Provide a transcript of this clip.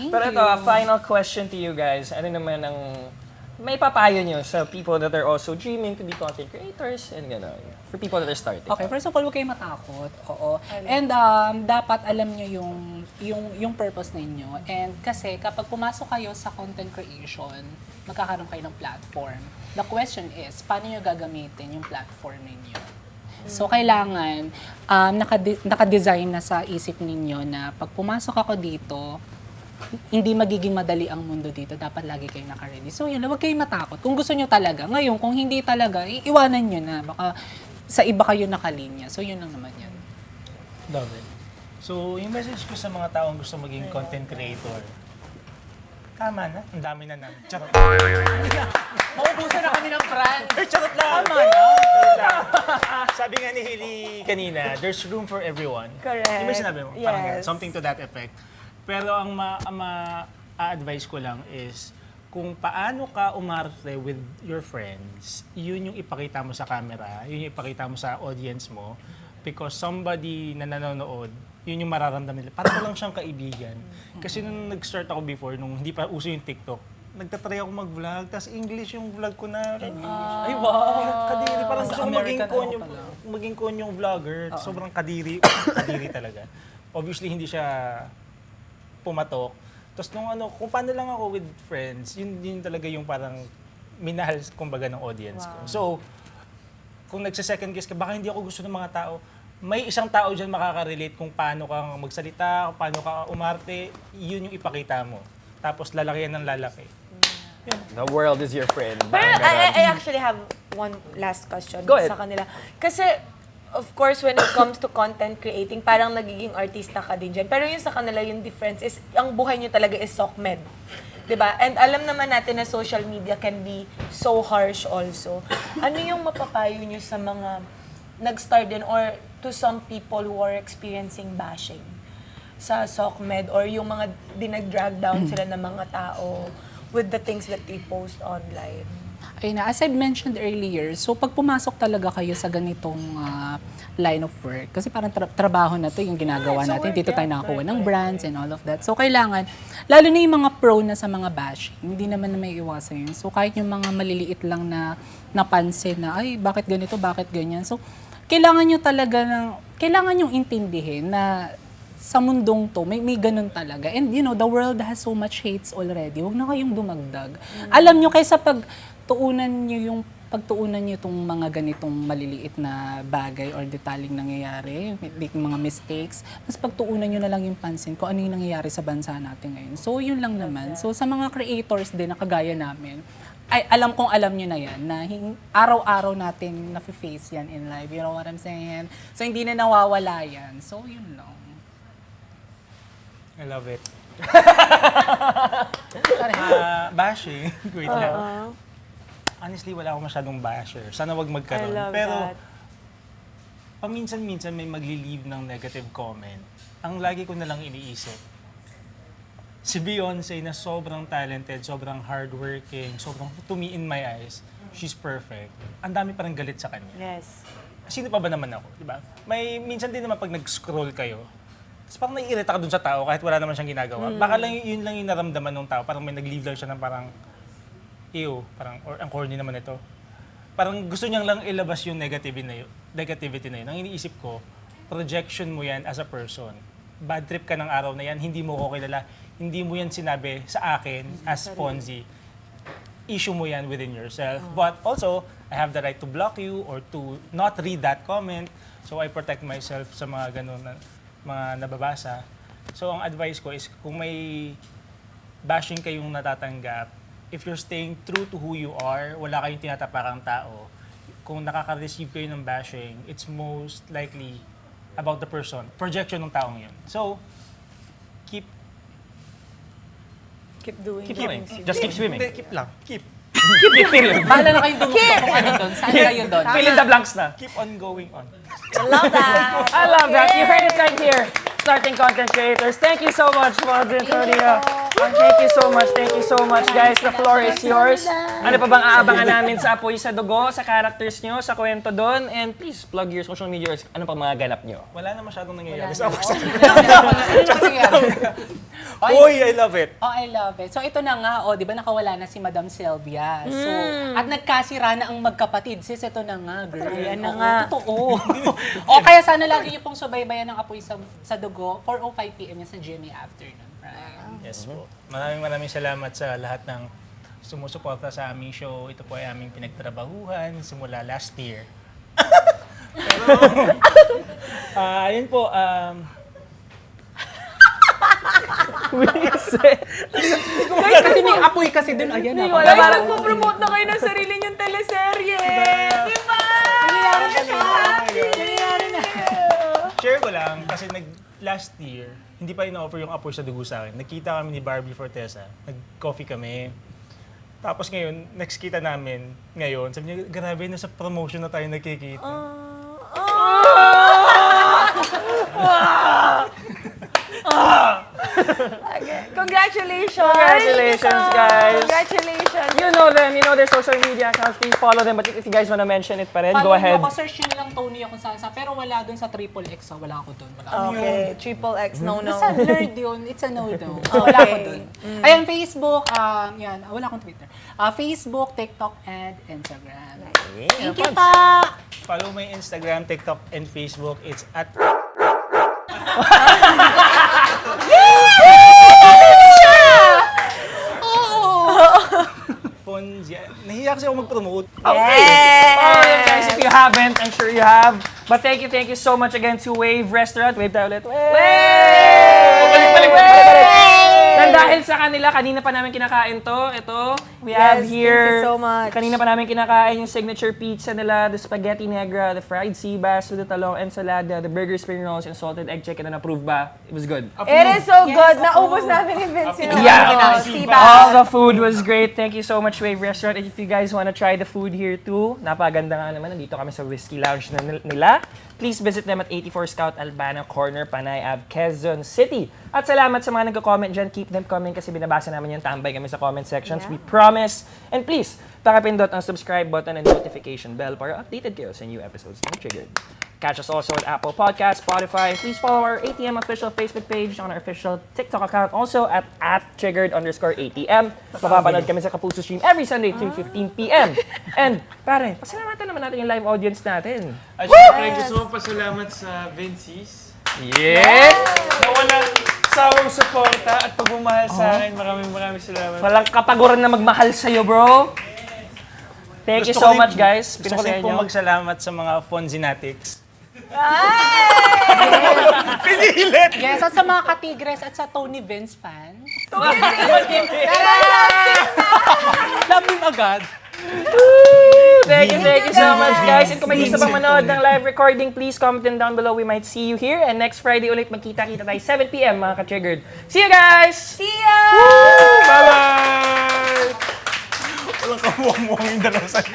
Pero ito, a final question to you guys. Ano naman ang may papayo nyo sa people that are also dreaming to be content creators and gano'n. For people that are starting. Okay, first of all, huwag kayong matakot. Oo. And dapat alam nyo yung purpose ninyo. And kasi kapag pumasok kayo sa content creation, magkakaroon kayo ng platform. The question is, paano nyo gagamitin yung platform ninyo? So, kailangan naka-design na sa isip ninyo na pag pumasok ako dito, hindi magiging madali ang mundo dito. Dapat lagi kayong naka-ready. So, yun, huwag kayong matakot. Kung gusto nyo talaga. Ngayon, kung hindi talaga, iiwanan nyo na. Baka sa iba kayo nakalinya. So, yun lang naman yan. Love it. So, yung message ko sa mga taong gusto maging content creator, tama na. Ang dami na namin. Charot. Maubusan na kami ng brand. Charot lang. Tama na. Sabi nga ni Hailey kanina, there's room for everyone. Correct. Yung may sinabi mo? Parang Yes. ganun. Something to that effect. Pero ang ma-advise ko lang is, kung paano ka umarte with your friends, yun yung ipakita mo sa camera, yun yung ipakita mo sa audience mo. Because somebody na nanonood, yun yung mararamdaman nila. Parang lang siyang kaibigan. Kasi nung nag-start ako before, nung hindi pa uso yung TikTok, nagtatry ako mag-vlog, tapos English yung vlog ko na. Ay, wow. Kadiri, parang Sa gusto ko maging American konyo, pala. maging konyong vlogger. Sobrang kadiri, kadiri talaga. Obviously, hindi siya pumatok. Tapos nung kung paano lang ako with friends, yun talaga yung parang minahal, kumbaga, ng audience ko. So, kung nagsa-second guess ka, baka hindi ako gusto ng mga tao, may isang tao dyan makaka-relate kung paano kang magsalita, kung paano ka umarte, yun yung ipakita mo. Tapos lalaki yan ng lalaki. The world is your friend. Pero Parang ganon. I actually have one last question Go ahead. sa kanila. Kasi, of course, when it comes to content creating, parang nagiging artista ka din dyan. Pero yung sa kanila, yung difference is, ang buhay nyo talaga is SOCMED. Diba? And alam naman natin na social media can be so harsh also. Ano yung mapapayo nyo sa mga nag-start din or to some people who are experiencing bashing sa SOCMED or yung mga dinag-drag down sila ng mga tao with the things that they post online? Ayun na, as I mentioned earlier, so pag pumasok talaga kayo sa ganitong line of work, kasi parang trabaho na to yung ginagawa natin, dito tayo nakakuha ng brands and all of that. So kailangan, lalo na yung mga pro na sa mga bashing, hindi naman na may iwasan yun. So kahit yung mga maliliit lang na napansin na, ay, bakit ganito, bakit ganyan. So kailangan nyo talaga kailangan nyo intindihin na sa mundong to, may ganun talaga. And you know, the world has so much hates already. Huwag na kayong dumagdag. Alam nyo, kaysa pagtuunan nyo itong mga ganitong maliliit na bagay or detaling nangyayari, making mga mistakes, mas pagtuunan nyo na lang yung pansin kung ano yung nangyayari sa bansa natin ngayon. So, yun lang naman. So, sa mga creators din na kagaya namin, ay alam nyo na yan, na araw-araw natin na-face yan in life. You know what I'm saying? So, hindi na nawawala yan. So, yun lang. I love it. Bashing. Wait lang. Honestly, wala akong masyadong basher. Sana wag magkaroon. I love Pero, that. paminsan-minsan may magli-leave ng negative comment. Ang lagi ko nalang iniisip, si Beyonce na sobrang talented, sobrang hardworking, sobrang, to me, in my eyes, she's perfect. Ang dami parang galit sa kanya. Yes. Sino pa ba naman ako, di ba? May minsan din naman pag nag-scroll kayo, tapos parang naiirita ka dun sa tao kahit wala naman siyang ginagawa. Baka lang yun lang yung naramdaman ng tao. Parang may nag-leave lang siya ng parang, ew, parang, or ang corny naman ito. Parang gusto niyang lang ilabas yung negativity na yun. Ang iniisip ko, projection mo yan as a person. Bad trip ka ng araw na yan, hindi mo ko kilala, hindi mo yan sinabi sa akin as Fonzie. Issue mo yan within yourself. But also, I have the right to block you or to not read that comment. So I protect myself sa mga ganun na mga nababasa. So ang advice ko is kung may bashing kayong natatanggap, if you're staying true to who you are, wala kayong tinatapakang tao, kung nakaka-receive kayo ng bashing, it's most likely about the person, projection ng taong yun. So, keep Doing doing. things you Just do. keep swimming. Hindi, keep lang. Keep Period. Bahala na kayong dumukto kung ano doon. Saan kayo doon? Fill in the blanks na. keep on going on. I love that. I love that. You heard it right here. Starting content creators. Thank you so much, Fonzie and Antonia. Thank you so much. Thank you so much, guys. The floor is yours. Ano pa bang aabangan namin sa Apoy sa Dugo, sa characters nyo, sa kwento doon? And please, plug your social media. Ano pa mga ganap nyo? Wala na masyadong nangyayari sa ako. Oy, Uy, I love it. Oh, I love it. So ito na nga, di ba nakawala na si Madam Sylvia. So, at nagkasira na ang magkapatid. Sis, ito na nga, girl. Ayan na Oo, nga. Totoo. O kaya sana lagi niyo pong subaybayan ng Apoy sa Dugo, 4:05 p.m. yan sa GMA Afternoon. Right? Yes po. Maraming salamat sa lahat ng sumusuporta sa aming show. Ito po ay aming pinagtrabahuhan simula last year. Pero, ayun po, Guys, kasi may apoy kasi dun. Ayan na. Wala, parang promote na kayo ng sarili niyong teleserye. Di ba? share ko lang kasi last year, hindi pa in-offer yung Apoy sa Dugo sa akin. Nagkita kami ni Barbie Fortesa. Nag-coffee kami. Tapos ngayon, next kita namin ngayon, sabi niya, grabe, nasa promotion na tayo nagkikita. Okay. Congratulations! Congratulations, guys. Congratulations! You know them, you know their social media accounts. Please follow them. But if you guys wanna mention it pa rin, go ahead. Follow nyo ako, search nyo nilang Tony ako saan. Pero wala dun sa Triple X. Wala ako dun. Wala ako dun. Okay, triple X, no. Basta nerd yun. It's a no-no. Wala ako dun. Ayan, Facebook. Yan. Wala akong Twitter. Facebook, TikTok, and Instagram. Thank you pa! Follow my Instagram, TikTok, and Facebook. It's at Fonzia. Nahiya kasi ako mag-promote. Okay. Follow them, guys, if you haven't. I'm sure you have. But thank you so much again to Wave Restaurant. Wave tayo ulit. Balik. And dahil sa kanila, kanina pa namin kinakain to. Ito, we have here. Thank you so much. Kanina pa namin kinakain yung signature pizza nila, the spaghetti negra, the fried sea bass with the talong ensalada, the burger spring rolls, and salted egg chicken. And approved ba? It was good. It is so good. Naubos namin ni Vince yun. Yeah. Siba. All the food was great. Thank you so much, Wave Restaurant. And if you guys want to try the food here too, napaganda nga naman. Nandito kami sa Whiskey Lounge nila. Please visit them at 84 Scout Albana Corner, Panay Ave, Quezon City. At salamat sa mga nagko-comment dyan. Keep them coming kasi binabasa namin yung tambay kami sa comment sections. We promise. And please, pakipindot ang subscribe button and notification bell para updated kayo sa new episodes ng Triggered. Catch us also on Apple Podcasts, Spotify. Please follow our ATM official Facebook page on our official TikTok account. Also at @triggered_ATM. Mapapanood kami sa Kapuso Stream every Sunday 3:15 p.m. And pare, pasalamatan naman natin yung live audience natin. At syempre, gusto mo pasalamat sa Vince's Yes! na walang sawang suporta at pagmamahal sa akin. Maraming salamat. Walang kapaguran na magmahal sa'yo, bro. Thank you so much, guys. Gusto ko Pinasaya din po nyo. magsalamat sa mga Fonzinatics. Yes, at sa mga Katigres at sa Tony Vince fans. Love him agad. Thank you so much, guys. And kung may gusto pang manood ng live recording, please comment them down below. We might see you here. And next Friday ulit, magkita-kita tayo 7 p.m. mga ka-triggered. See you guys! See ya! Bye-bye! Walang kamuang-muang yung dalawa sa